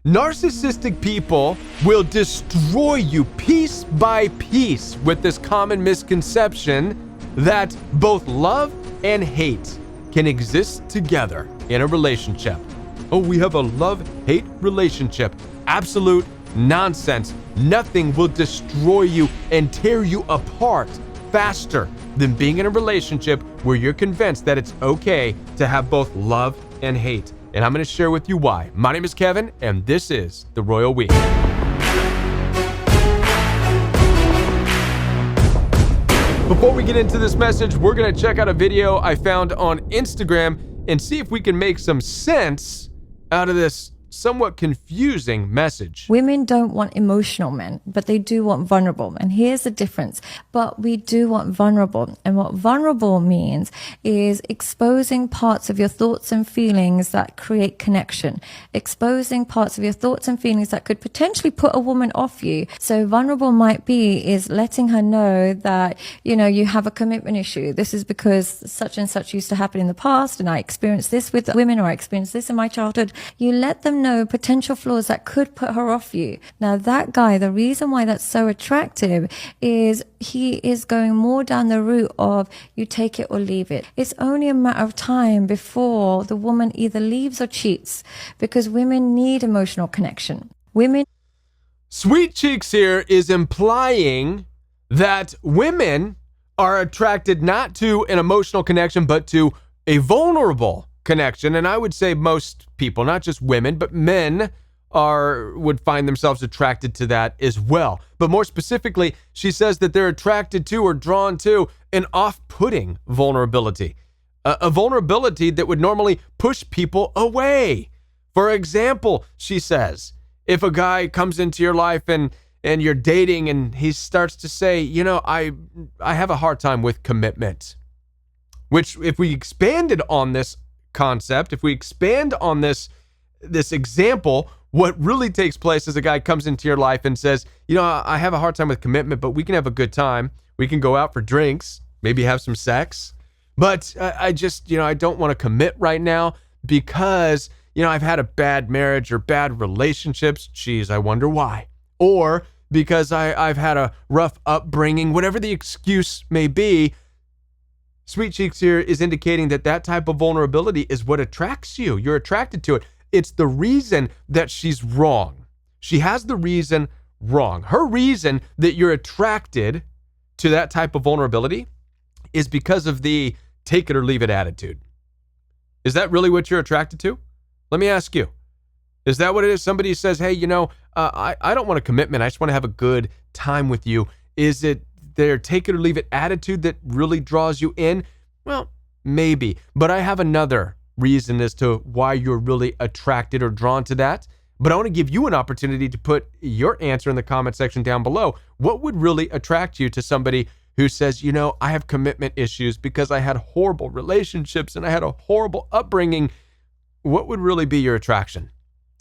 Narcissistic people will destroy you piece by piece with this common misconception that both love and hate can exist together in a relationship. Oh, we have a love-hate relationship. Absolute nonsense. Nothing will destroy you and tear you apart faster than being in a relationship where you're convinced that it's okay to have both love and hate. And I'm going to share with you why. My name is Kevin, and this is The Royal We. Before we get into this message, we're going to check out a video I found on Instagram and see if we can make some sense out of this somewhat confusing message. Women don't want emotional men, but they do want vulnerable men. Here's the difference. But we do want vulnerable. And what vulnerable means is exposing parts of your thoughts and feelings that create connection. Exposing parts of your thoughts and feelings that could potentially put a woman off you. So vulnerable might be is letting her know that, you have a commitment issue. This is because such and such used to happen in the past, and I experienced this with women, or I experienced this in my childhood. You let them know potential flaws that could put her off you. Now that guy, the reason why that's so attractive is he is going more down the route of you take it or leave it. It's only a matter of time before the woman either leaves or cheats, because women need emotional connection. Sweet Cheeks here is implying that women are attracted not to an emotional connection, but to a vulnerable connection. And I would say most people, not just women, but men would find themselves attracted to that as well. But more specifically, she says that they're attracted to or drawn to an off-putting vulnerability, a vulnerability that would normally push people away. For example, she says, if a guy comes into your life and you're dating and he starts to say, I have a hard time with commitment, which if we expanded on this concept, if we expand on this example, what really takes place is a guy comes into your life and says, I have a hard time with commitment, but we can have a good time. We can go out for drinks, maybe have some sex. But I just, I don't want to commit right now because, I've had a bad marriage or bad relationships. Geez, I wonder why. Or because I've had a rough upbringing, whatever the excuse may be. Sweet Cheeks here is indicating that type of vulnerability is what attracts you. You're attracted to it. It's the reason that she's wrong. She has the reason wrong. Her reason that you're attracted to that type of vulnerability is because of the take it or leave it attitude. Is that really what you're attracted to? Let me ask you. Is that what it is? Somebody says, hey, I don't want a commitment. I just want to have a good time with you. Is it their take it or leave it attitude that really draws you in? Well, maybe. But I have another reason as to why you're really attracted or drawn to that. But I want to give you an opportunity to put your answer in the comment section down below. What would really attract you to somebody who says, I have commitment issues because I had horrible relationships and I had a horrible upbringing? What would really be your attraction?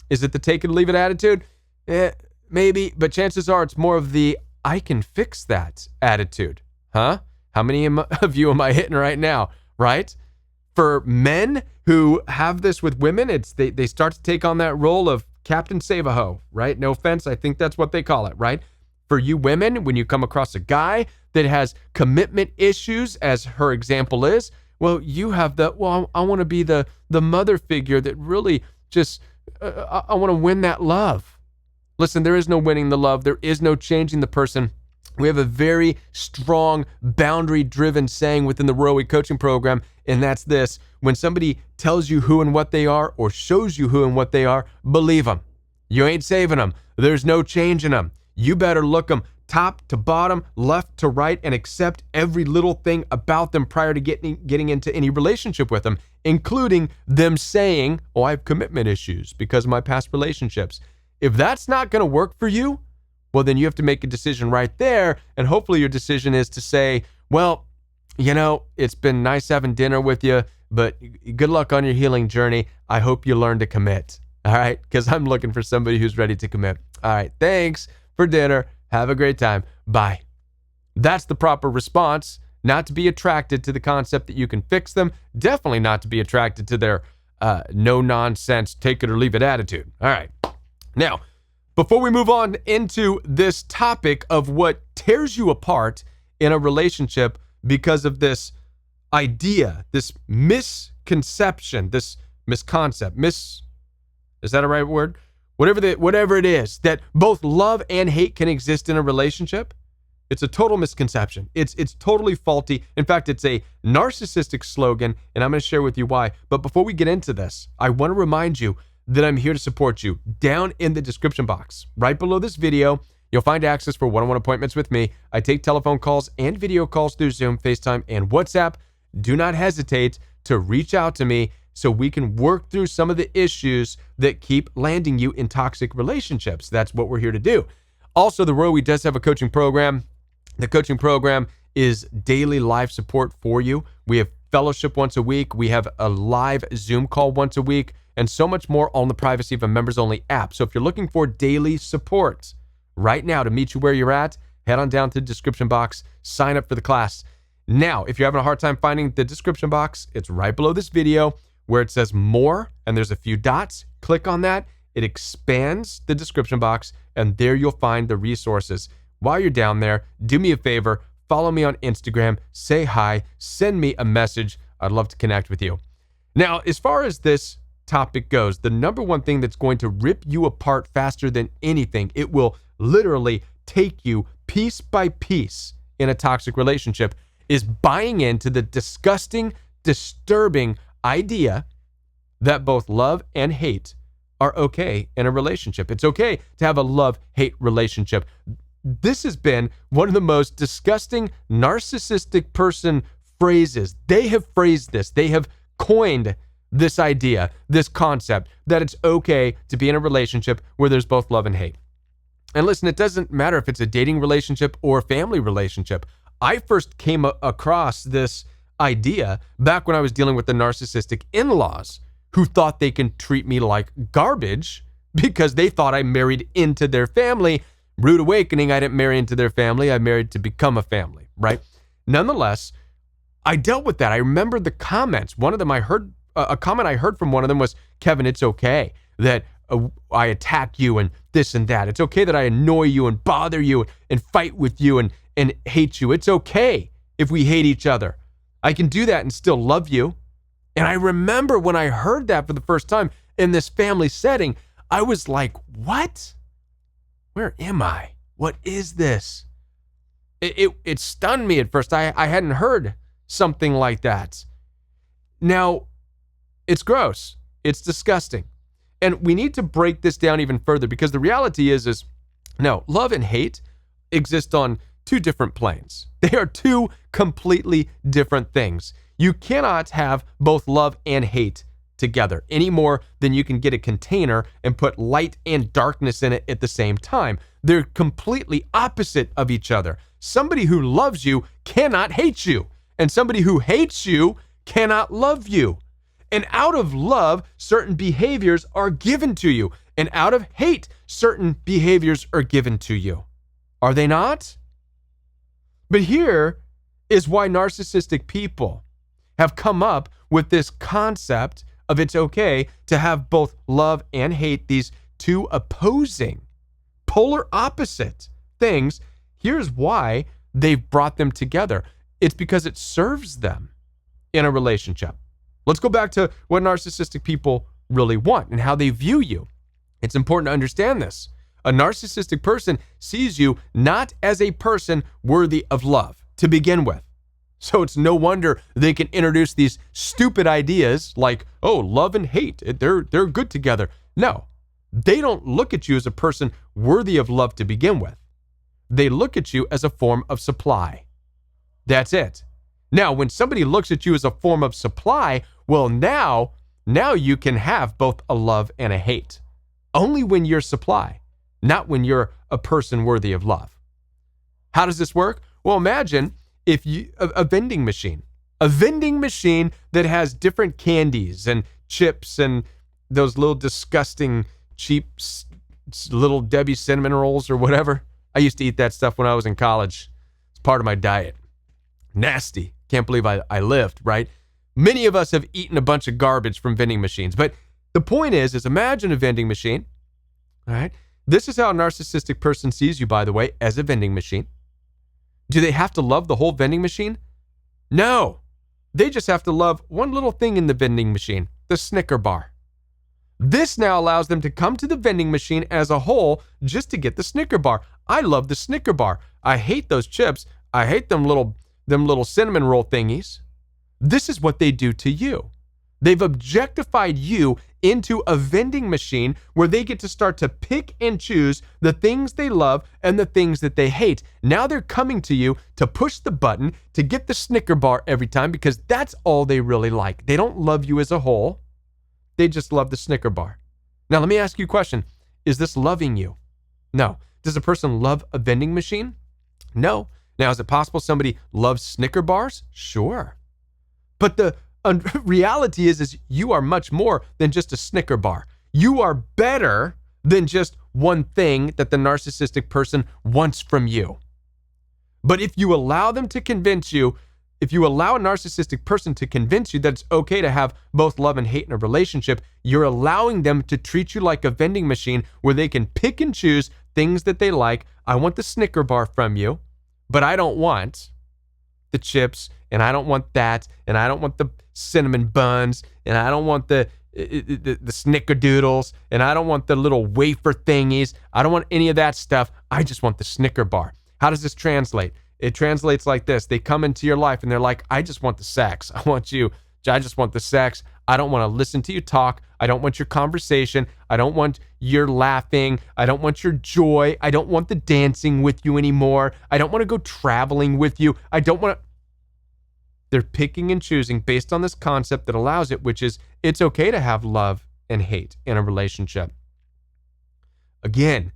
Is it the take it or leave it attitude? Maybe, but chances are it's more of the I can fix that attitude. Huh? How many of you am I hitting right now? Right? For men who have this with women, it's they start to take on that role of Captain Save-A-Ho, right? No offense, I think that's what they call it, right? For you women, when you come across a guy that has commitment issues, as her example is, well, you have I want to be the mother figure that really just, I want to win that love. Listen, there is no winning the love. There is no changing the person. We have a very strong, boundary-driven saying within the Royal We coaching program, and that's this. When somebody tells you who and what they are or shows you who and what they are, believe them. You ain't saving them. There's no changing them. You better look them top to bottom, left to right, and accept every little thing about them prior to getting into any relationship with them, including them saying, I have commitment issues because of my past relationships. If that's not going to work for you, well, then you have to make a decision right there. And hopefully your decision is to say, well, it's been nice having dinner with you, but good luck on your healing journey. I hope you learn to commit. All right? Because I'm looking for somebody who's ready to commit. All right. Thanks for dinner. Have a great time. Bye. That's the proper response. Not to be attracted to the concept that you can fix them. Definitely not to be attracted to their no nonsense, take it or leave it attitude. All right. Now, before we move on into this topic of what tears you apart in a relationship because of this idea, this misconception, this misconcept, is that a right word? Whatever it is, that both love and hate can exist in a relationship, it's a total misconception. It's totally faulty. In fact, it's a narcissistic slogan, and I'm going to share with you why. But before we get into this, I want to remind you that I'm here to support you. Down in the description box, right below this video, you'll find access for one-on-one appointments with me. I take telephone calls and video calls through Zoom, FaceTime, and WhatsApp. Do not hesitate to reach out to me so we can work through some of the issues that keep landing you in toxic relationships. That's what we're here to do. Also, the Rowie does have a coaching program. The coaching program is daily live support for you. We have fellowship once a week. We have a live Zoom call once a week, and so much more on the privacy of a members-only app. So if you're looking for daily support right now to meet you where you're at, head on down to the description box, sign up for the class. Now, if you're having a hard time finding the description box, it's right below this video where it says more, and there's a few dots. Click on that. It expands the description box, and there you'll find the resources. While you're down there, do me a favor, follow me on Instagram, say hi, send me a message. I'd love to connect with you. Now, as far as this topic goes, the number one thing that's going to rip you apart faster than anything, it will literally take you piece by piece in a toxic relationship, is buying into the disgusting, disturbing idea that both love and hate are okay in a relationship. It's okay to have a love-hate relationship. This has been one of the most disgusting narcissistic person phrases. They have phrased this. They have coined this idea, this concept, that it's okay to be in a relationship where there's both love and hate. And listen, it doesn't matter if it's a dating relationship or a family relationship. I first came across this idea back when I was dealing with the narcissistic in-laws who thought they can treat me like garbage because they thought I married into their family. Rude awakening, I didn't marry into their family. I married to become a family, right? Nonetheless, I dealt with that. I remember the comments. One of them a comment I heard from one of them was, Kevin, it's okay that I attack you and this and that. It's okay that I annoy you and bother you and fight with you and hate you. It's okay if we hate each other. I can do that and still love you. And I remember when I heard that for the first time in this family setting, I was like, what? Where am I? What is this? It stunned me at first. I hadn't heard something like that. Now, it's gross. It's disgusting. And we need to break this down even further because the reality is no, love and hate exist on two different planes. They are two completely different things. You cannot have both love and hate together any more than you can get a container and put light and darkness in it at the same time. They're completely opposite of each other. Somebody who loves you cannot hate you, and somebody who hates you cannot love you. And out of love, certain behaviors are given to you, and out of hate, certain behaviors are given to you. Are they not? But here is why narcissistic people have come up with this concept of it's okay to have both love and hate, these two opposing, polar opposite things. Here's why they've brought them together. It's because it serves them in a relationship. Let's go back to what narcissistic people really want and how they view you. It's important to understand this. A narcissistic person sees you not as a person worthy of love to begin with. So it's no wonder they can introduce these stupid ideas like, oh, love and hate, they're good together. No, they don't look at you as a person worthy of love to begin with. They look at you as a form of supply. That's it. Now, when somebody looks at you as a form of supply, well, now you can have both a love and a hate. Only when you're supply, not when you're a person worthy of love. How does this work? Well, imagine if you a vending machine that has different candies and chips and those little disgusting cheap little Debbie cinnamon rolls or whatever. I used to eat that stuff when I was in college. It's part of my diet. Nasty. Can't believe I lived, right? Many of us have eaten a bunch of garbage from vending machines. But the point is imagine a vending machine All right. This is how a narcissistic person sees you, by the way, as a vending machine. Do they have to love the whole vending machine? No. They just have to love one little thing in the vending machine, the Snicker bar. This now allows them to come to the vending machine as a whole just to get the Snicker bar. I love the Snicker bar. I hate those chips. I hate them little cinnamon roll thingies. This is what they do to you. They've objectified you into a vending machine where they get to start to pick and choose the things they love and the things that they hate. Now they're coming to you to push the button to get the Snicker bar every time because that's all they really like. They don't love you as a whole. They just love the Snicker bar. Now, let me ask you a question. Is this loving you? No. Does a person love a vending machine? No. Now, is it possible somebody loves Snicker bars? Sure. But the reality is you are much more than just a Snicker bar. You are better than just one thing that the narcissistic person wants from you. But if you allow them to convince you, if you allow a narcissistic person to convince you that it's okay to have both love and hate in a relationship, you're allowing them to treat you like a vending machine where they can pick and choose things that they like. I want the Snicker bar from you, but I don't want the chips, and I don't want that, and I don't want the cinnamon buns, and I don't want the snickerdoodles, and I don't want the little wafer thingies. I don't want any of that stuff. I just want the Snicker bar. How does this translate? It translates like this. They come into your life and they're like, I just want the sex. I just want the sex. I don't want to listen to you talk. I don't want your conversation. I don't want your laughing. I don't want your joy. I don't want the dancing with you anymore. I don't want to go traveling with you. I don't want to. They're picking and choosing based on this concept that allows it, which is it's okay to have love and hate in a relationship. Again,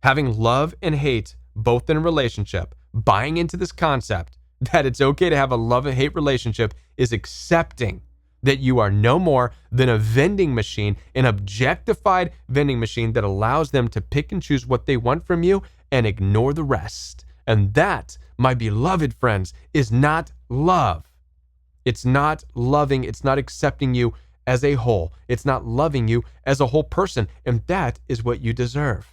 having love and hate both in a relationship, buying into this concept that it's okay to have a love and hate relationship is accepting that you are no more than a vending machine, an objectified vending machine that allows them to pick and choose what they want from you and ignore the rest. And that, my beloved friends, is not love. It's not loving. It's not accepting you as a whole. It's not loving you as a whole person. And that is what you deserve.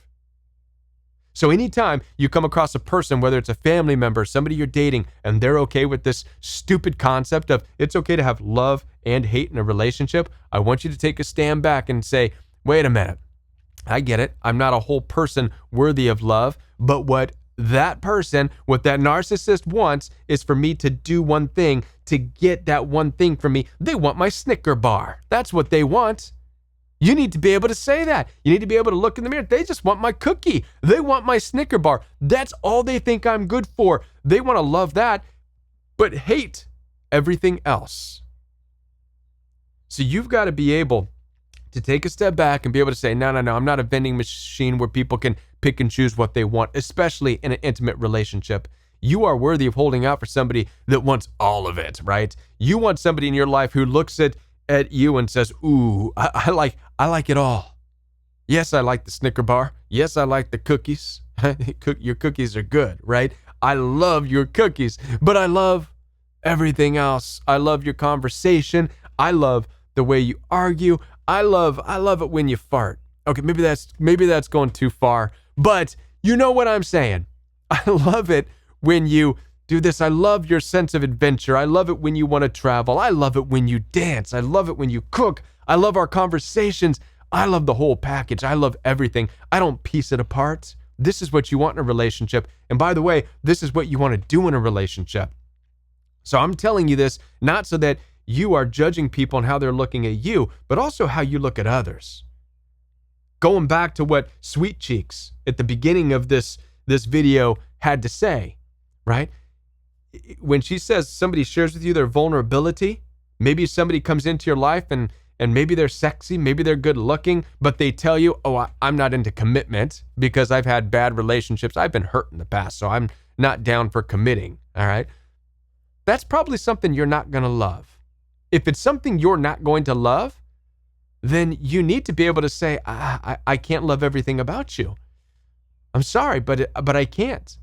So anytime you come across a person, whether it's a family member, somebody you're dating, and they're okay with this stupid concept of it's okay to have love and hate in a relationship, I want you to take a stand back and say, wait a minute, I get it. I'm not a whole person worthy of love, but what that narcissist wants is for me to do one thing to get that one thing from me. They want my Snicker bar. That's what they want. You need to be able to say that. You need to be able to look in the mirror. They just want my cookie. They want my Snicker bar. That's all they think I'm good for. They want to love that, but hate everything else. So you've got to be able to take a step back and be able to say, no, I'm not a vending machine where people can pick and choose what they want, especially in an intimate relationship. You are worthy of holding out for somebody that wants all of it, right? You want somebody in your life who looks at you and says, ooh, I like it all. Yes, I like the Snicker bar. Yes, I like the cookies. Your cookies are good, right? I love your cookies, but I love everything else. I love your conversation. I love the way you argue. I love it when you fart. Okay, maybe that's going too far, but you know what I'm saying. I love it when you do this. I love your sense of adventure. I love it when you want to travel. I love it when you dance. I love it when you cook. I love our conversations. I love the whole package. I love everything. I don't piece it apart. This is what you want in a relationship. And by the way, this is what you want to do in a relationship. So I'm telling you this not so that you are judging people on how they're looking at you, but also how you look at others. Going back to what Sweet Cheeks at the beginning of this video had to say, right? When she says somebody shares with you their vulnerability, maybe somebody comes into your life and maybe they're sexy, maybe they're good looking, but they tell you, oh, I'm not into commitment because I've had bad relationships. I've been hurt in the past, so I'm not down for committing, all right? That's probably something you're not going to love. If it's something you're not going to love, then you need to be able to say, I can't love everything about you. I'm sorry, but I can't.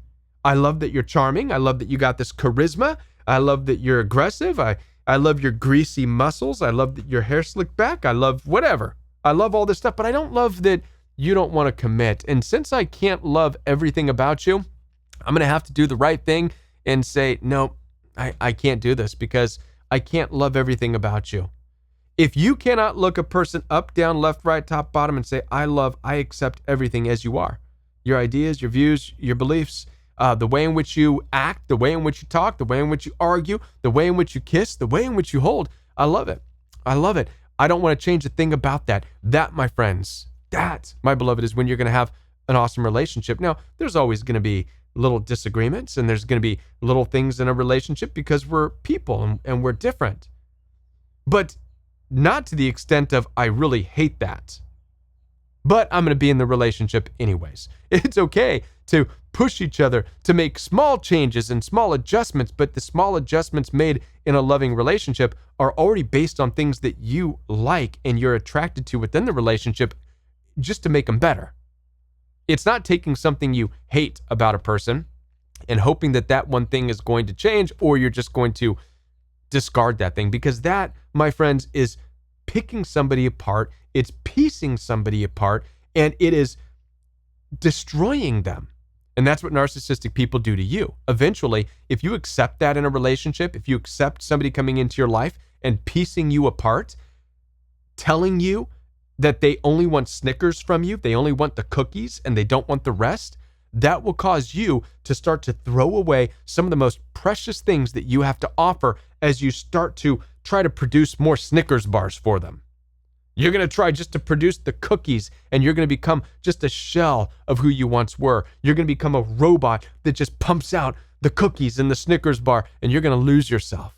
I love that you're charming. I love that you got this charisma. I love that you're aggressive. I love your greasy muscles. I love that your hair slicked back. I love whatever. I love all this stuff, but I don't love that you don't want to commit. And since I can't love everything about you, I'm going to have to do the right thing and say, no, I can't do this because I can't love everything about you. If you cannot look a person up, down, left, right, top, bottom, and say, I accept everything as you are, your ideas, your views, your beliefs, the way in which you act, the way in which you talk, the way in which you argue, the way in which you kiss, the way in which you hold, I love it. I love it. I don't want to change a thing about that. That, my friends, that, my beloved, is when you're going to have an awesome relationship. Now, there's always going to be little disagreements and there's going to be little things in a relationship because we're people and we're different. But not to the extent of, I really hate that. But I'm going to be in the relationship anyways. It's okay to push each other to make small changes and small adjustments, but the small adjustments made in a loving relationship are already based on things that you like and you're attracted to within the relationship just to make them better. It's not taking something you hate about a person and hoping that that one thing is going to change, or you're just going to discard that thing, because that, my friends, is picking somebody apart. It's piecing somebody apart, and it is destroying them. And that's what narcissistic people do to you. Eventually, if you accept that in a relationship, if you accept somebody coming into your life and piecing you apart, telling you that they only want Snickers from you, they only want the cookies, and they don't want the rest, that will cause you to start to throw away some of the most precious things that you have to offer as you start to try to produce more Snickers bars for them. You're going to try just to produce the cookies, and you're going to become just a shell of who you once were. You're going to become a robot that just pumps out the cookies and the Snickers bar, and you're going to lose yourself.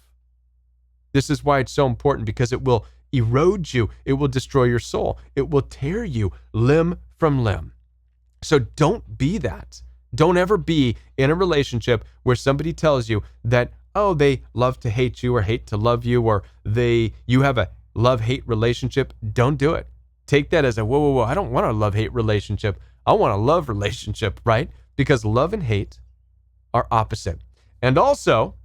This is why it's so important, because it will erode you. It will destroy your soul. It will tear you limb from limb. So don't be that. Don't ever be in a relationship where somebody tells you that, oh, they love to hate you or hate to love you, or you have a love-hate relationship. Don't do it. Take that as a, whoa, I don't want a love-hate relationship. I want a love relationship, right? Because love and hate are opposite. And also,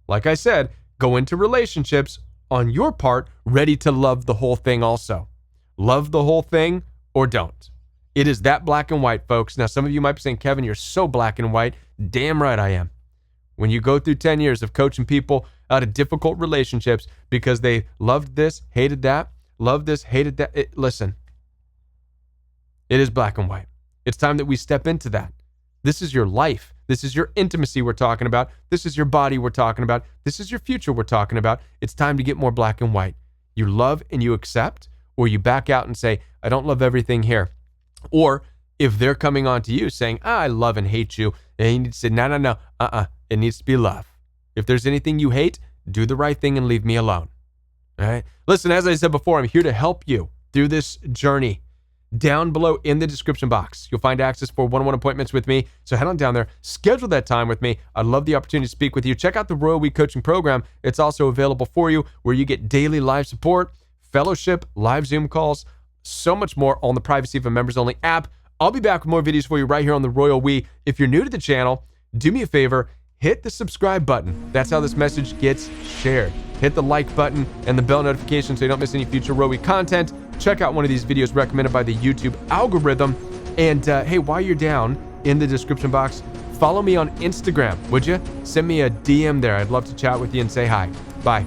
like I said, go into relationships on your part ready to love the whole thing also. Love the whole thing or don't. It is that black and white, folks. Now, some of you might be saying, Kevin, you're so black and white. Damn right I am. When you go through 10 years of coaching people out of difficult relationships because they loved this, hated that, loved this, hated that, listen, it is black and white. It's time that we step into that. This is your life. This is your intimacy we're talking about. This is your body we're talking about. This is your future we're talking about. It's time to get more black and white. You love and you accept, or you back out and say, I don't love everything here. Or if they're coming on to you saying, I love and hate you, and you need to say, no, it needs to be love. If there's anything you hate, do the right thing and leave me alone. All right? Listen, as I said before, I'm here to help you through this journey. Down below in the description box, you'll find access for one-on-one appointments with me. So head on down there, schedule that time with me. I'd love the opportunity to speak with you. Check out the Royal We Coaching Program. It's also available for you, where you get daily live support, fellowship, live Zoom calls, so much more on the Privacy for Members Only app. I'll be back with more videos for you right here on the Royal We. If you're new to the channel, do me a favor, hit the subscribe button. That's how this message gets shared. Hit the like button and the bell notification so you don't miss any future Royal We content. Check out one of these videos recommended by the YouTube algorithm. And hey, while you're down in the description box, follow me on Instagram, would you? Send me a DM there. I'd love to chat with you and say hi. Bye.